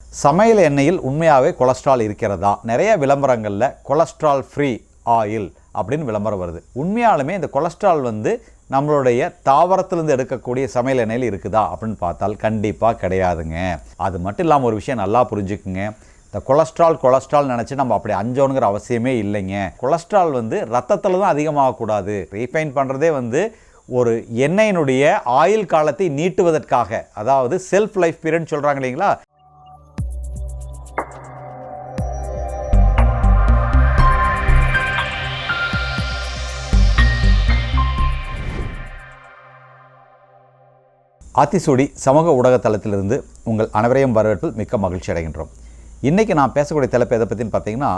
சமையல் எண்ணெயில் உண்மையாகவே கொலஸ்ட்ரால் இருக்கிறதா? நிறைய விளம்பரங்களில் கொலஸ்ட்ரால் ஃப்ரீ ஆயில் அப்படின்னு விளம்பரம் வருது. உண்மையாலுமே இந்த கொலஸ்ட்ரால் நம்மளுடைய தாவரத்திலிருந்து எடுக்கக்கூடிய சமையல் எண்ணெயில் இருக்குதா அப்படின்னு பார்த்தால் கண்டிப்பாக கிடையாதுங்க. அது மட்டும் இல்லாமல் ஒரு விஷயம் நல்லா புரிஞ்சுக்குங்க. இந்த கொலஸ்ட்ரால் நினச்சி நம்ம அப்படி அஞ்சோனுங்கிற அவசியமே இல்லைங்க. கொலஸ்ட்ரால் ரத்தத்தில் தான் அதிகமாகக்கூடாது. ரீஃபைன் பண்ணுறதே ஒரு எண்ணெயினுடைய ஆயில் காலத்தை நீட்டுவதற்காக, அதாவது செல்ஃப் லைஃப் பீரியட்னு சொல்கிறாங்க இல்லைங்களா. ஆத்திச்சூடி சமூக ஊடகத்தளத்திலிருந்து உங்கள் அனைவரையும் வரவேற்பில் மிக்க மகிழ்ச்சி அடைகின்றோம். இன்றைக்கி நான் பேசக்கூடிய தலைப்பு எதை பற்றின்னு பார்த்தீங்கன்னா,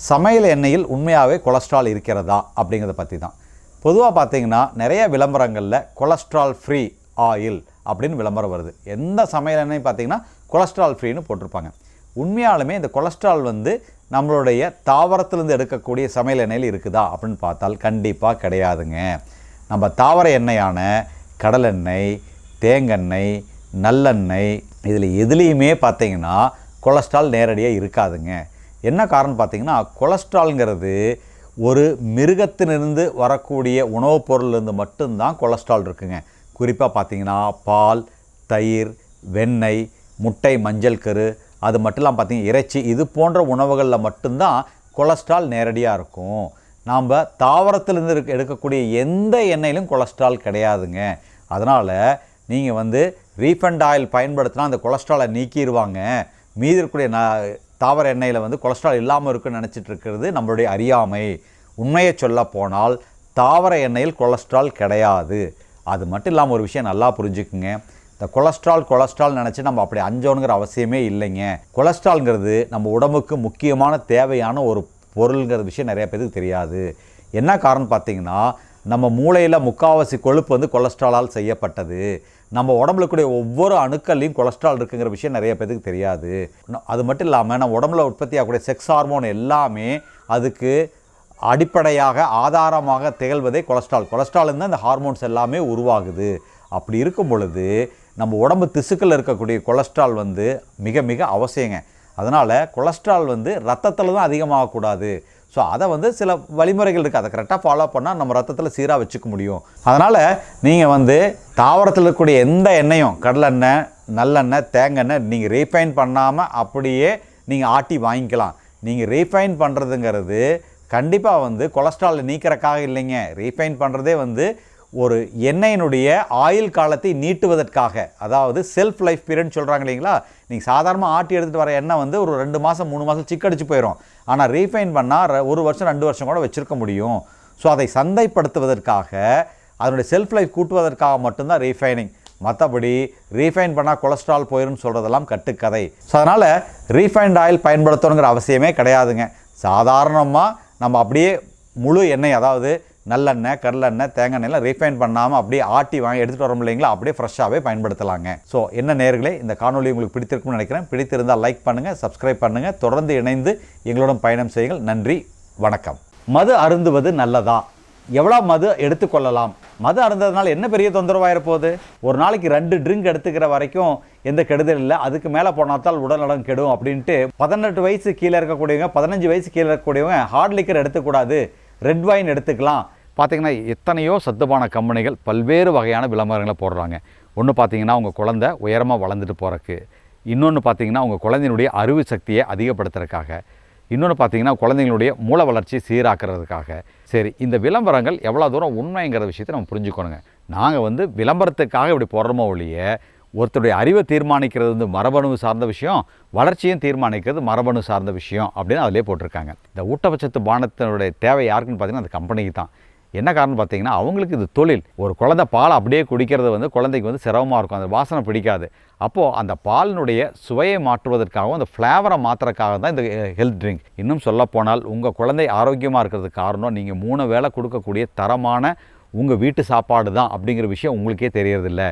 சமையல் எண்ணெயில் உண்மையாகவே கொலஸ்ட்ரால் இருக்கிறதா அப்படிங்கிறத பற்றி தான். பொதுவாக பார்த்தீங்கன்னா நிறைய விளம்பரங்களில் கொலஸ்ட்ரால் ஃப்ரீ ஆயில் அப்படின்னு விளம்பரம் வருது. எந்த சமையல் எண்ணெய் பார்த்தீங்கன்னா கொலஸ்ட்ரால் ஃப்ரீன்னு போட்டிருப்பாங்க. உண்மையாலுமே இந்த கொலஸ்ட்ரால் நம்மளுடைய தாவரத்திலிருந்து எடுக்கக்கூடிய சமையல் எண்ணெயில் இருக்குதா அப்படின்னு பார்த்தால் கண்டிப்பாக கிடையாதுங்க. நம்ம தாவர எண்ணெயான கடலெண்ணெய், தேங்காய், நல்லெண்ணெய் இதில் எதுலேயுமே பார்த்தீங்கன்னா கொலஸ்ட்ரால் நேரடியாக இருக்காதுங்க. என்ன காரணம் பார்த்தீங்கன்னா, கொலஸ்ட்ரால்ங்கிறது ஒரு மிருகத்திலிருந்து வரக்கூடிய உணவுப் பொருளிலிருந்து மட்டும்தான் கொலஸ்ட்ரால் இருக்குங்க. குறிப்பாக பார்த்தீங்கன்னா பால், தயிர், வெண்ணெய், முட்டை, மஞ்சள் கரு, அது மட்டும் இல்லாமல் பார்த்தீங்கன்னா இறைச்சி, இது போன்ற உணவுகளில் மட்டும்தான் கொலஸ்ட்ரால் நேரடியாக இருக்கும். நாம் தாவரத்திலிருந்து எடுக்கக்கூடிய எந்த எண்ணெயிலும் கொலஸ்ட்ரால் கிடையாதுங்க. அதனால் நீங்கள் ரீஃபண்ட் ஆயில் பயன்படுத்தினா அந்த கொலஸ்ட்ராலை நீக்கிடுவாங்க, மீதி இருக்கக்கூடிய தாவர எண்ணெயில் கொலஸ்ட்ரால் இல்லாமல் இருக்குன்னு நினச்சிட்டு இருக்கிறது நம்மளுடைய அறியாமை. உண்மையை சொல்ல போனால் தாவர எண்ணெயில் கொலஸ்ட்ரால் கிடையாது. அது மட்டும் இல்லாமல் ஒரு விஷயம் நல்லா புரிஞ்சுக்குங்க. இந்த கொலஸ்ட்ரால் நினச்சி நம்ம அப்படி அஞ்சோனுங்கிற அவசியமே இல்லைங்க. கொலஸ்ட்ரால்ங்கிறது நம்ம உடம்புக்கு முக்கியமான தேவையான ஒரு பொருளுங்கிற விஷயம் நிறைய பேருக்கு தெரியாது. என்ன காரணம் பார்த்தீங்கன்னா, நம்ம மூளையில் முக்கால்வாசி கொழுப்பு கொலஸ்ட்ராலால் செய்யப்பட்டது. நம்ம உடம்புல கூடிய ஒவ்வொரு அணுக்கள்லையும் கொலஸ்ட்ரால் இருக்குங்கிற விஷயம் நிறைய பேருக்கு தெரியாது. அது மட்டும் இல்லாமல் நம்ம உடம்புல உற்பத்தி ஆகக்கூடிய செக்ஸ் ஹார்மோன் எல்லாமே அதுக்கு அடிப்படையாக ஆதாரமாக திகழ்வதே கொலஸ்ட்ரால் தான் இந்த ஹார்மோன்ஸ் எல்லாமே உருவாகுது. அப்படி இருக்கும் பொழுது நம்ம உடம்பு திசுக்களில் இருக்கக்கூடிய கொலஸ்ட்ரால் மிக மிக அவசியங்க. அதனால் கொலஸ்ட்ரால் ரத்தத்தில் தான் அதிகமாகக்கூடாது. ஸோ அதை சில வழிமுறைகள் இருக்குது, அதை கரெக்டாக ஃபாலோ பண்ணால் நம்ம ரத்தத்தில் சீராக வச்சுக்க முடியும். அதனால் நீங்கள் தாவரத்தில் இருக்கக்கூடிய எந்த எண்ணெயும், கடலெண்ணெய், நல்லெண்ணெய், தேங்காய், நீங்கள் ரீஃபைன் பண்ணாமல் அப்படியே நீங்கள் ஆட்டி வாங்கிக்கலாம். நீங்கள் ரீஃபைன் பண்ணுறதுங்கிறது கண்டிப்பாக கொலஸ்ட்ராலை நீக்கிறக்காக இல்லைங்க. ரீஃபைன் பண்ணுறதே ஒரு எண்ணெயினுடைய ஆயில் காலத்தை நீட்டுவதற்காக, அதாவது செல்ஃப் லைஃப் பீரியட்னு சொல்கிறாங்க இல்லைங்களா. நீங்கள் சாதாரணமாக ஆட்டி எடுத்துகிட்டு வர எண்ணெய் ஒரு 2 மாதம் 3 மாதம் சிக்கடிச்சு போயிடும். ஆனால் ரீஃபைன் பண்ணால் 1 வருஷம் 2 வருஷம் கூட வச்சுருக்க முடியும். ஸோ அதை சந்தைப்படுத்துவதற்காக, அதனுடைய செல்ஃப் லைஃப் கூட்டுவதற்காக மட்டும்தான் ரீஃபைனிங். மற்றபடி ரீஃபைன் பண்ணால் கொலஸ்ட்ரால் போயிடும்னு சொல்கிறதெல்லாம் கட்டுக்கதை. ஸோ அதனால் ரீஃபைண்ட் ஆயில் பயன்படுத்தணுங்கிற அவசியமே கிடையாதுங்க. சாதாரணமாக நம்ம அப்படியே முழு எண்ணெய், அதாவது நல்லெண்ணெய், கடலெண்ணெய், தேங்காய் எண்ணெய்லாம் ரீஃபைன் பண்ணாமல் அப்படியே ஆட்டி வாங்கி எடுத்துகிட்டு வரோம் இல்லைங்களா, அப்படியே ஃப்ரெஷ்ஷாகவே பயன்படுத்தலாங்க. ஸோ என்ன நேயர்களே, இந்த காணொலி உங்களுக்கு பிடித்திருக்கும்னு நினைக்கிறேன். பிடித்திருந்தால் லைக் பண்ணுங்கள், சப்ஸ்கிரைப் பண்ணுங்கள், தொடர்ந்து இணைந்து எங்களுடன் பயணம் செய்யுங்கள். நன்றி, வணக்கம். மது அருந்துவது நல்லதா? எவ்வளோ மது எடுத்துக்கொள்ளலாம்? மது அருந்ததுனால என்ன பெரிய தொந்தரவாயிர போகுது? ஒரு நாளைக்கு 2 ட்ரிங்க் எடுத்துக்கிற வரைக்கும் எந்த கெடுதல் இல்லை. அதுக்கு மேலே போனால்தான் உடல்நலம் கெடும் அப்படின்ட்டு 18 வயசு கீழே இருக்கக்கூடியவங்க, 15 வயசு கீழே இருக்கக்கூடியவங்க ஹார்ட் லிக்கர் எடுத்துக்கூடாது, ரெட் வைன் எடுத்துக்கலாம். பார்த்திங்கன்னா எத்தனையோ சத்துபான கம்பெனிகள் பல்வேறு வகையான விளம்பரங்களை போடுறாங்க. ஒன்று பார்த்திங்கன்னா உங்கள் குழந்தை உயரமாக வளர்ந்துட்டு போகிறக்கு, இன்னொன்று பார்த்திங்கன்னா உங்கள் குழந்தையினுடைய அறிவு சக்தியை அதிகப்படுத்துறதுக்காக, இன்னொன்று பார்த்திங்கன்னா குழந்தைங்களுடைய மூளை வளர்ச்சி சீராக்கிறதுக்காக. சரி, இந்த விளம்பரங்கள் எவ்வளோ தூரம் உண்மைங்கிற விஷயத்தை நம்ம புரிஞ்சுக்கணுங்க. நாங்கள் விளம்பரத்துக்காக இப்படி போடுறோமோ ஒழிய, ஒருத்தருடைய அறிவை தீர்மானிக்கிறது மரபணு சார்ந்த விஷயம், வளர்ச்சியும் தீர்மானிக்கிறது மரபணு சார்ந்த விஷயம் அப்படின்னு அதிலே போட்டிருக்காங்க. இந்த ஊட்டச்சத்து பானத்தினுடைய தேவை யாருக்குன்னு பார்த்தீங்கன்னா அந்த கம்பெனிக்கு தான். என்ன காரணம் பார்த்தீங்கன்னா, அவங்களுக்கு இது தொழில். ஒரு குழந்தை பால் அப்படியே குடிக்கிறது குழந்தைக்கு சிரமமாக இருக்கும், அந்த வாசனை பிடிக்காது. அப்போது அந்த பாலினுடைய சுவையை மாற்றுவதற்காகவும் அந்த ஃப்ளேவரை மாற்றுறதுக்காக தான் இந்த ஹெல்த் ட்ரிங்க். இன்னும் சொல்லப்போனால் உங்கள் குழந்தை ஆரோக்கியமாக இருக்கிறதுக்கு காரணம் நீங்கள் 3 வேளை கொடுக்கக்கூடிய தரமான உங்கள் வீட்டு சாப்பாடு தான் அப்படிங்கிற விஷயம் உங்களுக்கே தெரியறதில்ல.